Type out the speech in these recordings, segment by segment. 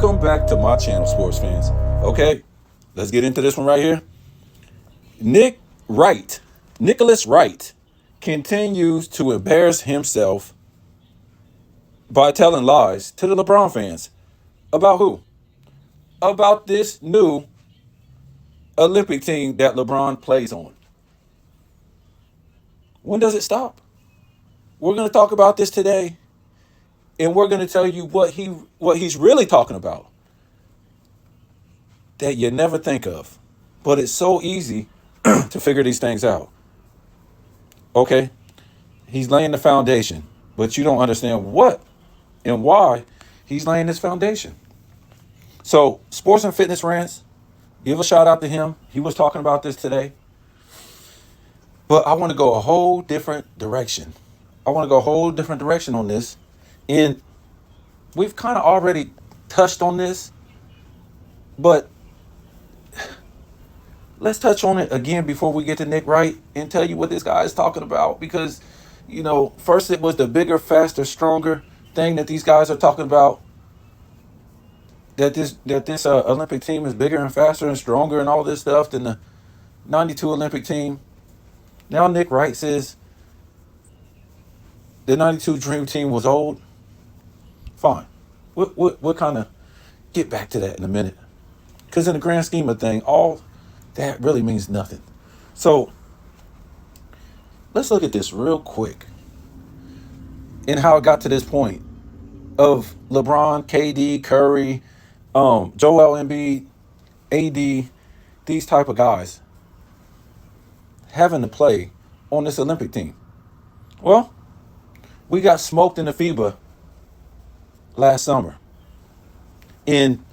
Welcome back to my channel, sports fans. Okay, let's get into this one right here. Nick Wright, Nicholas Wright, continues to embarrass himself by telling lies to the LeBron fans. About who? About this new Olympic team that LeBron plays on. When does it stop? We're going to talk about this today, and we're going to tell you what he's really talking about that you never think of. But it's so easy to figure these things out. Okay? He's laying the foundation, but you don't understand what and why he's laying this foundation. So, Sports and Fitness Rants, give a shout out to him. He was talking about this today. But I want to go a whole different direction. I want to go a whole different direction on this. And we've kind of already touched on this, but let's touch on it again before we get to Nick Wright and tell you what this guy is talking about. Because, first it was the bigger, faster, stronger thing that these guys are talking about. That this Olympic team is bigger and faster and stronger and all this stuff than the '92 Olympic team. Now Nick Wright says the '92 Dream Team was old. Fine, we'll kind of get back to that in a minute. Because in the grand scheme of things, all that really means nothing. So let's look at this real quick and how it got to this point of LeBron, KD, Curry, Joel Embiid, AD, these type of guys having to play on this Olympic team. Well, we got smoked in the FIBA last summer. And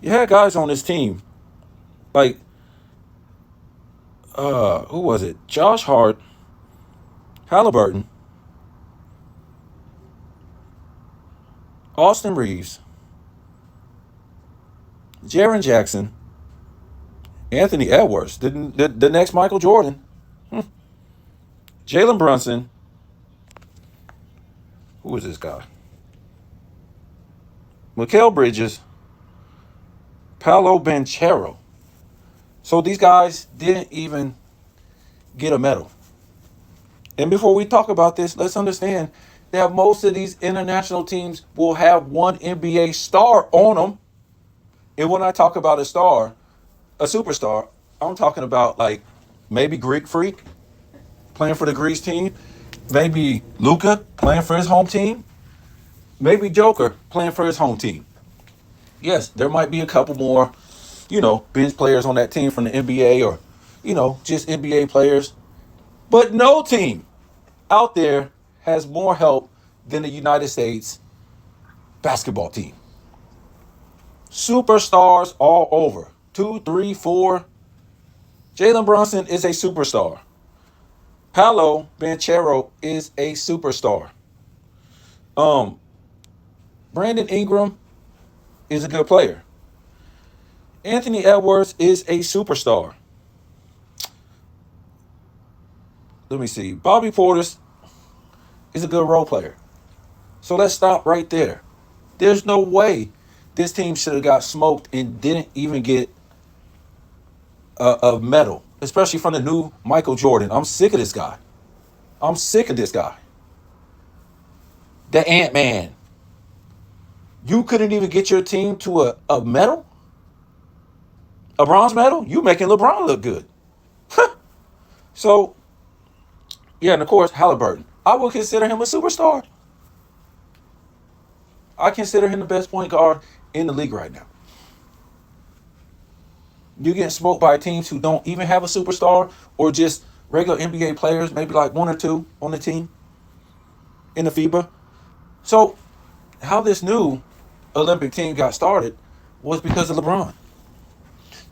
you had guys on this team like, who was it? Josh Hart, Halliburton, Austin Reeves, Jaren Jackson, Anthony Edwards, the next Michael Jordan, Jalen Brunson. Who is this guy? Mikal Bridges, Paolo Banchero. So these guys didn't even get a medal. And before we talk about this, let's understand that most of these international teams will have one NBA star on them. And when I talk about a star, a superstar, I'm talking about like maybe Greek Freak playing for the Greece team, maybe Luka playing for his home team, maybe Joker playing for his home team. Yes, there might be a couple more, bench players on that team from the NBA or, just NBA players. But no team out there has more help than the United States basketball team. Superstars all over. 2, 3, 4. Jalen Brunson is a superstar. Paolo Banchero is a superstar. Brandon Ingram is a good player. Anthony Edwards is a superstar. Let me see. Bobby Portis is a good role player. So let's stop right there. There's no way this team should have got smoked and didn't even get a medal, especially from the new Michael Jordan. I'm sick of this guy. I'm sick of this guy. The Ant-Man. You couldn't even get your team to a medal? A bronze medal? You making LeBron look good. So, yeah, and of course, Halliburton. I would consider him a superstar. I consider him the best point guard in the league right now. You're getting smoked by teams who don't even have a superstar or just regular NBA players, maybe like one or two on the team in the FIBA. So, how this new Olympic team got started was because of LeBron.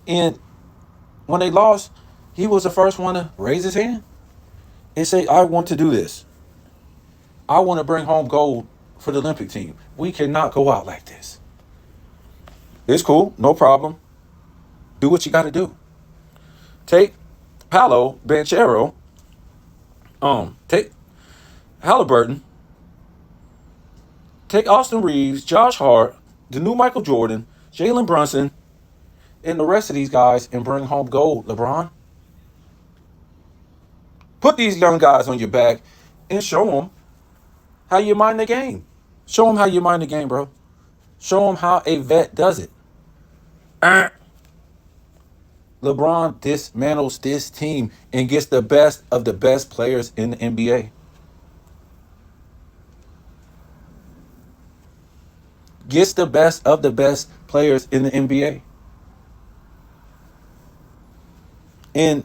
And when they lost, he was the first one to raise his hand and say, I want to do this. I want to bring home gold for the Olympic team. We cannot go out like this. It's cool, no problem. Do what you got to do. Take Paolo Banchero, take Halliburton, take Austin Reeves, Josh Hart, the new Michael Jordan, Jalen Brunson and the rest of these guys and bring home gold, LeBron. Put these young guys on your back and show them how you mind the game. Show them how you mind the game, bro. Show them how a vet does it. LeBron dismantles this team and gets the best of the best players in the NBA. Gets the best of the best players in the NBA. And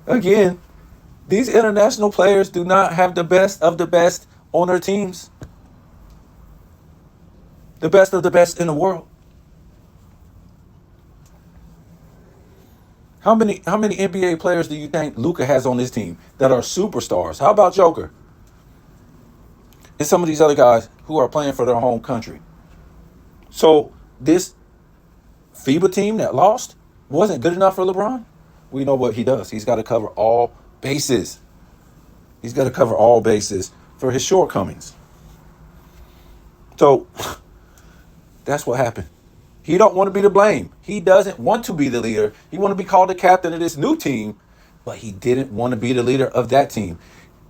again, these international players do not have the best of the best on their teams. The best of the best in the world. How many NBA players do you think Luka has on his team that are superstars? How about Joker? And some of these other guys who are playing for their home country. So this FIBA team that lost wasn't good enough for LeBron. We know what he does. He's got to cover all bases. He's got to cover all bases for his shortcomings. So that's what happened. He don't want to be to blame. He doesn't want to be the leader. He want to be called the captain of this new team, but he didn't want to be the leader of that team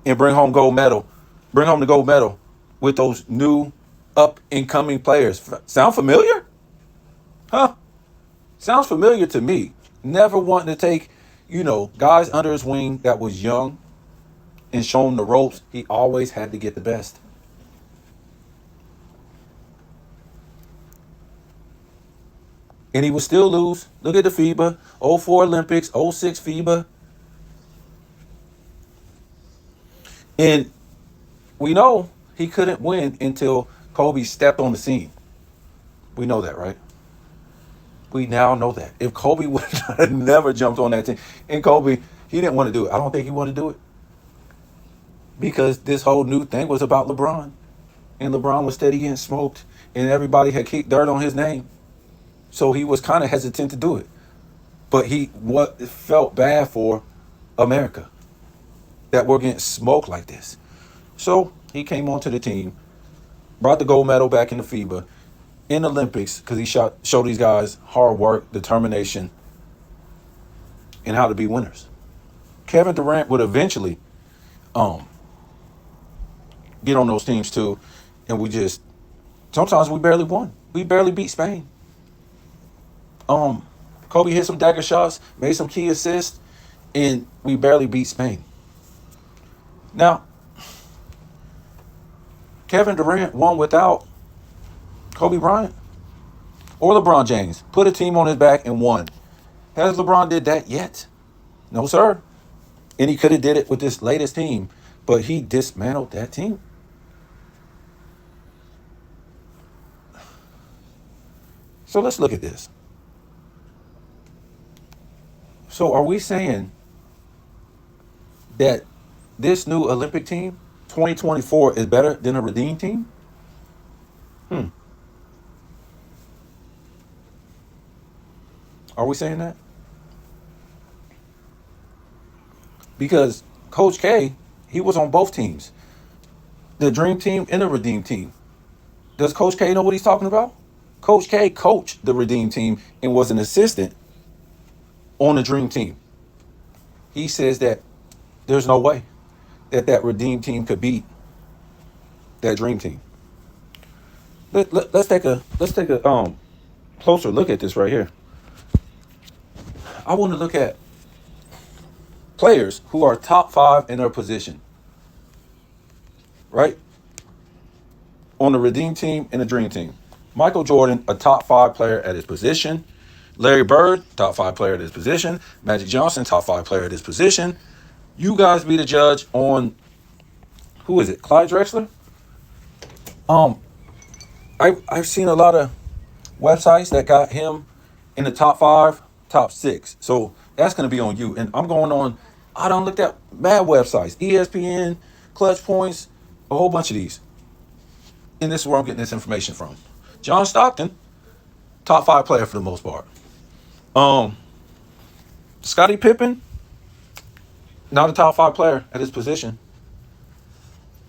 and bring home gold medal. Bring home the gold medal with those new up and coming players. Sound familiar? Huh? Sounds familiar to me. Never wanting to take, guys under his wing that was young and show him the ropes. He always had to get the best. And he would still lose. Look at the FIBA, 04 Olympics, 06 FIBA. And we know he couldn't win until Kobe stepped on the scene. We know that, right? We now know that. If Kobe would have never jumped on that team, and Kobe, he didn't want to do it. I don't think he wanted to do it. Because this whole new thing was about LeBron. And LeBron was steady getting smoked. And everybody had kicked dirt on his name. So he was kind of hesitant to do it. But he felt bad for America that we're getting smoked like this. So he came onto the team, brought the gold medal back in the FIBA, in the Olympics, because he showed these guys hard work, determination, and how to be winners. Kevin Durant would eventually get on those teams too, and sometimes we barely won. We barely beat Spain. Kobe hit some dagger shots, made some key assists, and we barely beat Spain. Now, Kevin Durant won without Kobe Bryant or LeBron James. Put a team on his back and won. Has LeBron did that yet? No, sir. And he could have did it with this latest team, but he dismantled that team. So let's look at this. So are we saying that this new Olympic team, 2024, is better than a redeemed team? Are we saying that? Because Coach K, he was on both teams. The dream team and the redeemed team. Does Coach K know what he's talking about? Coach K coached the redeemed team and was an assistant on the dream team. He says that there's no way that redeemed team could beat that dream team. Let's take a closer look at this right here. I want to look at players who are top 5 in their position, right? On the redeemed team and the dream team. Michael Jordan, a top 5 player at his position. Larry Bird, top 5 player at his position. Magic Johnson, top 5 player at his position. You guys be the judge on, who is it? Clyde Drexler? I've seen a lot of websites that got him in the top 5, top 6. So that's going to be on you. And I'm going on, I done looked at mad websites, ESPN, Clutch Points, a whole bunch of these. And this is where I'm getting this information from. John Stockton, top 5 player for the most part. Scottie Pippen, not a top 5 player at his position.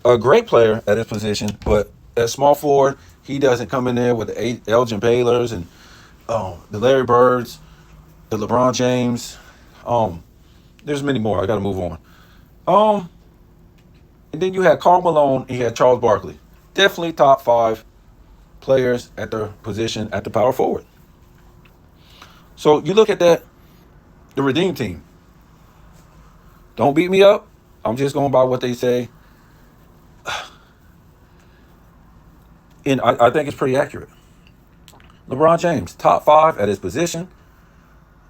A great player at his position, but at small forward, he doesn't come in there with the Elgin Baylors and the Larry Birds, the LeBron James. There's many more. I got to move on. And then you had Karl Malone and you had Charles Barkley. Definitely top 5 players at their position at the power forward. So you look at that, the Redeem team. Don't beat me up. I'm just going by what they say. And I think it's pretty accurate. LeBron James, top 5 at his position.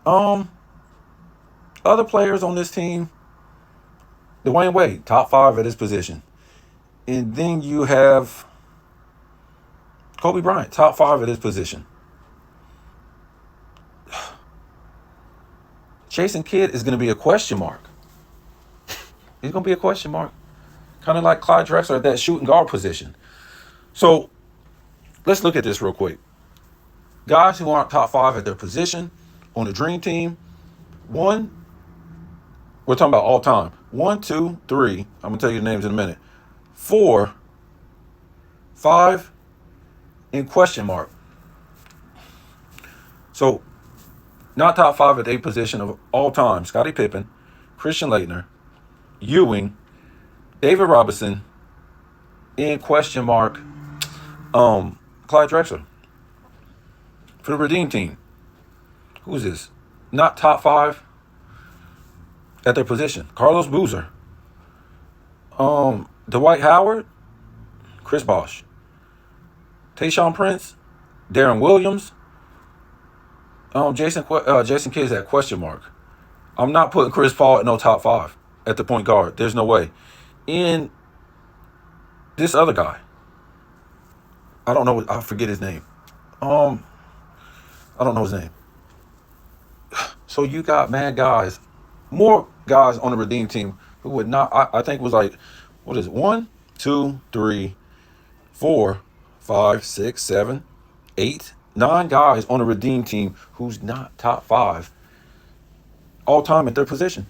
Other players on this team, Dwayne Wade, top 5 at his position. And then you have Kobe Bryant, top 5 at his position. Jason Kidd is going to be a question mark. He's going to be a question mark. Kind of like Clyde Drexler at that shooting guard position. So let's look at this real quick. Guys who aren't top 5 at their position on the Dream Team. We're talking about all time. 1, 2, 3. I'm going to tell you the names in a minute. 4, 5, and question mark. So, not top 5 at their position of all time. Scottie Pippen, Christian Laettner, Ewing, David Robinson, and question mark, Clyde Drexler. For the Redeem team, who is this? Not top 5 at their position. Carlos Boozer, Dwight Howard, Chris Bosh, Tayshaun Prince, Darren Williams, Jason Kidd's at question mark. I'm not putting Chris Paul at no top 5 at the point guard. There's no way. And this other guy, I don't know. I forget his name. I don't know his name. So you got mad guys, more guys on the Redeem team who would not. I think it was like, what is it? 1, 2, 3, 4, 5, 6, 7, 8, 9 guys on the Redeem team who's not top 5 all time at their position.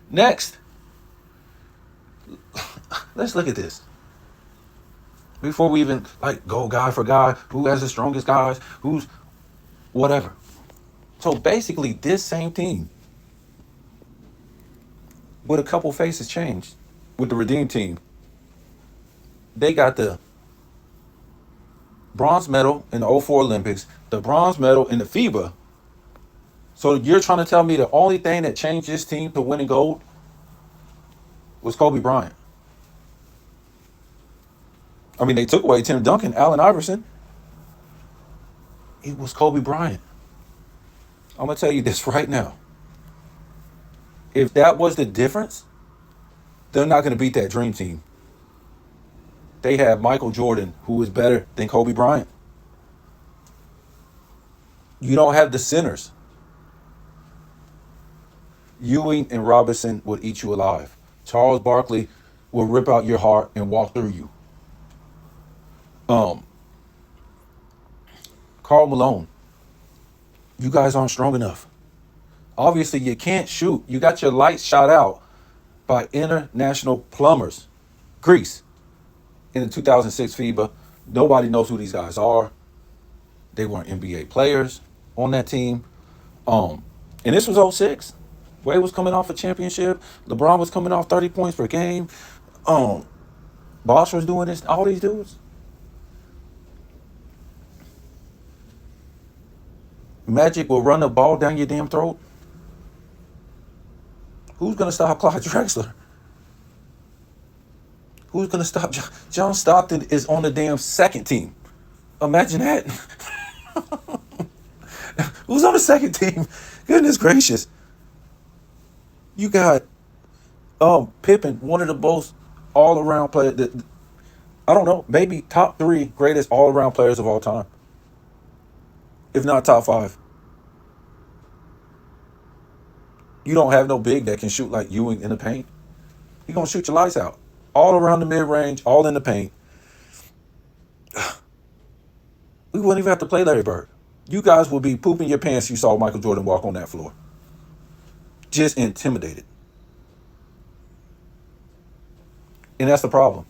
Next, let's look at this. Before we even go guy for guy, who has the strongest guys, who's whatever. So basically, this same team with a couple faces changed with the Redeem team. They got the bronze medal in the 04 Olympics, the bronze medal in the FIBA. So you're trying to tell me the only thing that changed this team to winning gold was Kobe Bryant? I mean, they took away Tim Duncan, Allen Iverson. It was Kobe Bryant. I'm going to tell you this right now. If that was the difference, they're not going to beat that Dream Team. They have Michael Jordan, who is better than Kobe Bryant. You don't have the centers. Ewing and Robinson would eat you alive. Charles Barkley will rip out your heart and walk through you. Karl Malone, you guys aren't strong enough. Obviously, you can't shoot. You got your lights shot out by international plumbers. Greece, in the 2006 FIBA. Nobody knows who these guys are. They weren't NBA players on that team. And this was 06. Wade was coming off a championship. LeBron was coming off 30 points per game. Bosh was doing this. All these dudes. Magic will run the ball down your damn throat. Who's going to stop Clyde Drexler? Who's going to stop John Stockton is on the damn second team. Imagine that. Who's on the second team? Goodness gracious. You got Pippen, one of the most all-around players. I don't know, maybe top 3 greatest all-around players of all time. If not top 5. You don't have no big that can shoot like Ewing in the paint. You're going to shoot your lights out. All around the mid-range, all in the paint. We wouldn't even have to play Larry Bird. You guys would be pooping your pants if you saw Michael Jordan walk on that floor. Just intimidated. And that's the problem.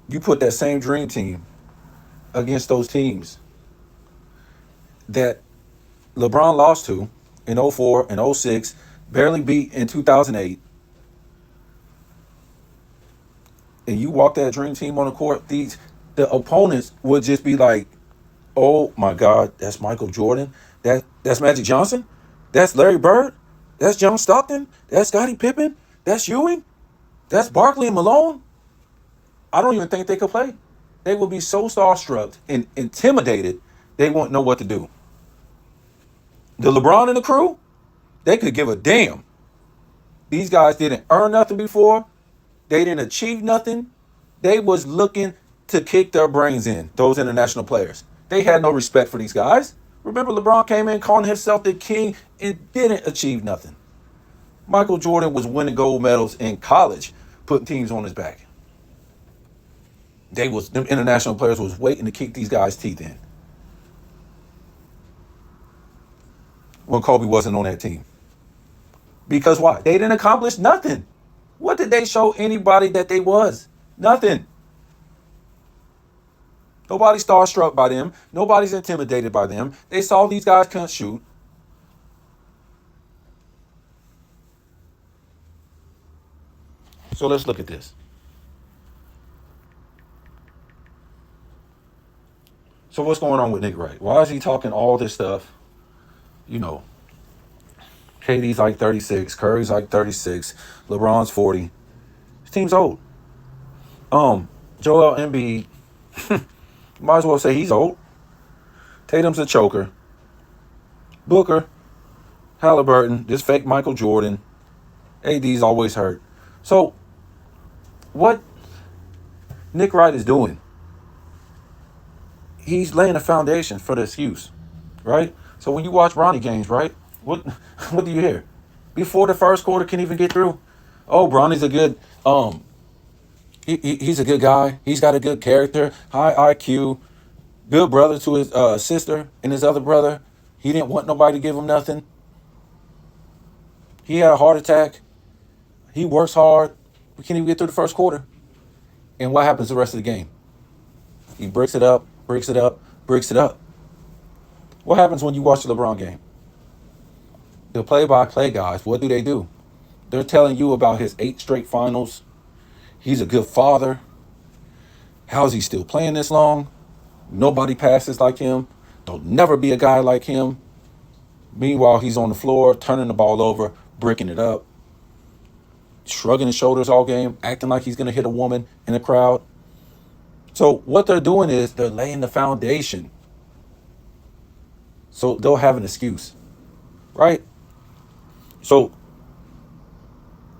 You put that same dream team against those teams that LeBron lost to in '04 and '06, barely beat in 2008, and you walk that dream team on the court, the opponents would just be like, "Oh my God, that's Michael Jordan, that's Magic Johnson, that's Larry Bird, that's John Stockton, that's Scottie Pippen, that's Ewing, that's Barkley and Malone." I don't even think they could play. They would be so starstruck and intimidated, they won't know what to do. The LeBron and the crew, they could give a damn. These guys didn't earn nothing before. They didn't achieve nothing. They was looking to kick their brains in, those international players. They had no respect for these guys. Remember, LeBron came in calling himself the king and didn't achieve nothing. Michael Jordan was winning gold medals in college, putting teams on his back. Them international players was waiting to kick these guys' teeth in when Kobe wasn't on that team. Because why? They didn't accomplish nothing. What did they show anybody that they was? Nothing. Nobody's starstruck by them. Nobody's intimidated by them. They saw these guys couldn't shoot. So let's look at this. So what's going on with Nick Wright? Why is he talking all this stuff? You know, KD's like 36, Curry's like 36, LeBron's 40. His team's old. Joel Embiid, might as well say he's old. Tatum's a choker. Booker, Halliburton, this fake Michael Jordan. AD's always hurt. So what Nick Wright is doing, he's laying a foundation for the excuse, right? So when you watch Bronny games, right, what do you hear? Before the first quarter can even get through, oh, Bronny's a good, he's a good guy. He's got a good character, high IQ, good brother to his sister and his other brother. He didn't want nobody to give him nothing. He had a heart attack. He works hard. We can't even get through the first quarter. And what happens the rest of the game? He breaks it up, breaks it up, breaks it up. What happens when you watch the LeBron game? The play-by-play guys, what do? They're telling you about his 8 straight finals. He's a good father. How is he still playing this long? Nobody passes like him. There'll never be a guy like him. Meanwhile, he's on the floor, turning the ball over, breaking it up, shrugging his shoulders all game, acting like he's going to hit a woman in the crowd. So what they're doing is they're laying the foundation. So they'll have an excuse, right? So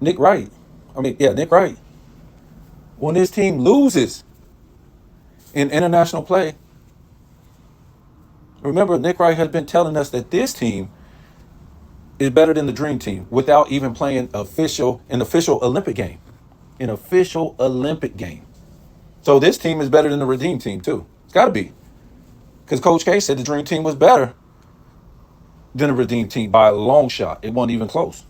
Nick Wright, when his team loses in international play, remember, Nick Wright has been telling us that this team is better than the Dream Team without even playing an official Olympic game. An official Olympic game. So this team is better than the Redeem Team, too. It's got to be. Because Coach K said the Dream Team was better than the Redeem Team by a long shot. It wasn't even close.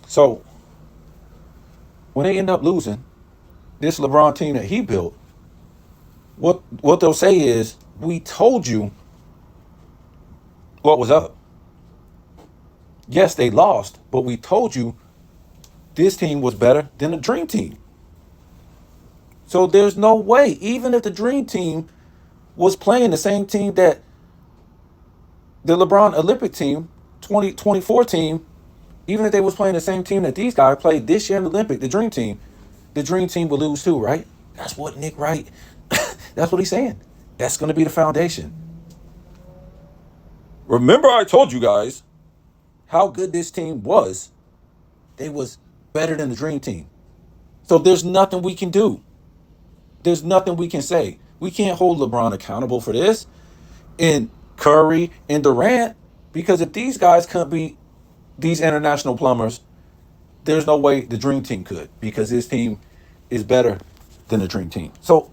So when they end up losing, this LeBron team that he built, what they'll say is, we told you what was up. Yes, they lost, but we told you this team was better than the Dream Team. So there's no way, even if the Dream Team was playing the same team that the LeBron Olympic team, 2024 team, even if they was playing the same team that these guys played this year in the Olympic, the Dream Team would lose too, right? That's what Nick Wright, that's what he's saying. That's going to be the foundation. Remember, I told you guys how good this team was. They was better than the Dream Team. So there's nothing we can do. There's nothing we can say. We can't hold LeBron accountable for this, and Curry and Durant, because if these guys couldn't be these international plumbers, there's no way the Dream Team could, because his team is better than the Dream Team. So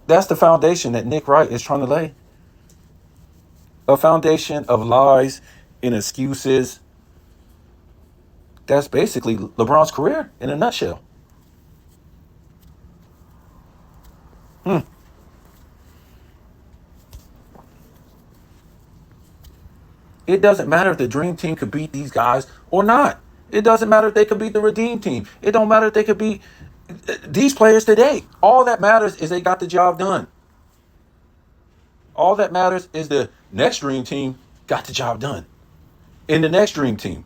that's the foundation that Nick Wright is trying to lay. A foundation of lies and excuses That's basically LeBron's career in a nutshell. It doesn't matter if the dream team could beat these guys or not. It doesn't matter if they could beat the redeem team. It don't matter if they could beat these players today. All that matters is they got the job done. All that matters is the next dream team got the job done. In the next dream team.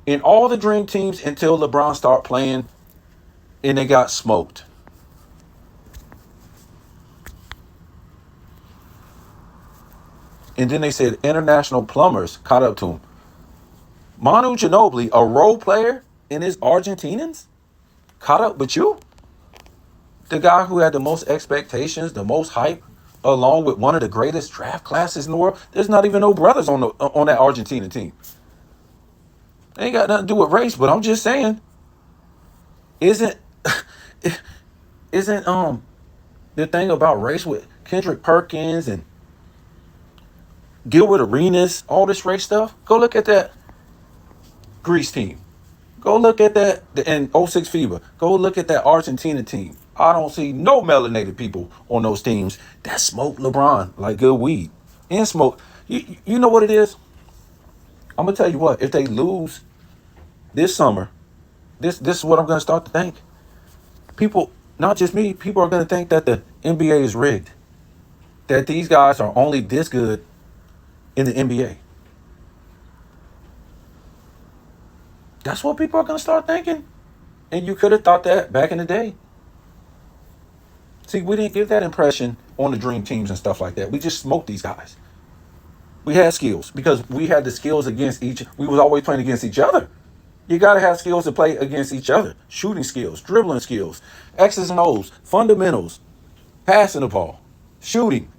In all the dream teams until LeBron started playing and they got smoked. And then they said international plumbers caught up to him. Manu Ginobili, a role player in his Argentinians, caught up with you? The guy who had the most expectations, the most hype, along with one of the greatest draft classes in the world. There's not even no brothers on that Argentina team. They ain't got nothing to do with race, but I'm just saying, isn't the thing about race with Kendrick Perkins and Gilbert Arenas, all this race stuff? Go look at that Greece team. Go look at that and '06 FIBA. Go look at that Argentina team. I don't see no melanated people on those teams that smoke LeBron like good weed. And smoke. You know what it is? I'm gonna tell you what. If they lose this summer, this is what I'm gonna start to think. People, not just me, people are gonna think that the NBA is rigged. That these guys are only this good in the NBA. That's what people are going to start thinking. And you could have thought that back in the day. See, we didn't give that impression on the dream teams and stuff like that. We just smoked these guys. We had skills because we had the skills against we was always playing against each other. You got to have skills to play against each other. Shooting skills, dribbling skills, X's and O's, fundamentals, passing the ball, shooting.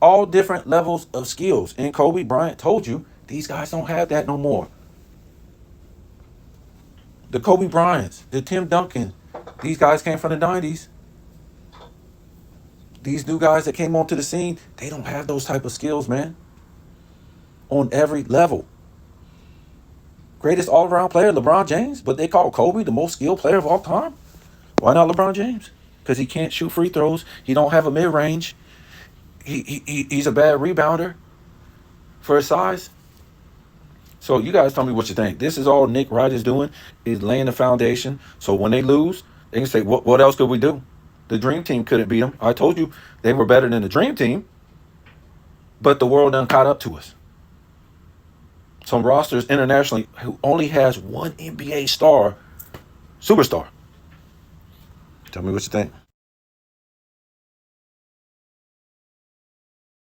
All different levels of skills. And Kobe Bryant told you, these guys don't have that no more. The Kobe Bryants, the Tim Duncan, these guys came from the 90s. These new guys that came onto the scene, they don't have those type of skills, man. On every level. Greatest all-around player, LeBron James, but they call Kobe the most skilled player of all time. Why not LeBron James? Because he can't shoot free throws. He don't have a mid-range. He's a bad rebounder for his size. So you guys tell me what you think. This is all Nick Wright is doing, is laying the foundation. So when they lose, they can say, what else could we do? The Dream Team couldn't beat them. I told you they were better than the Dream Team, but the world done caught up to us. Some rosters internationally who only has one NBA superstar. Tell me what you think.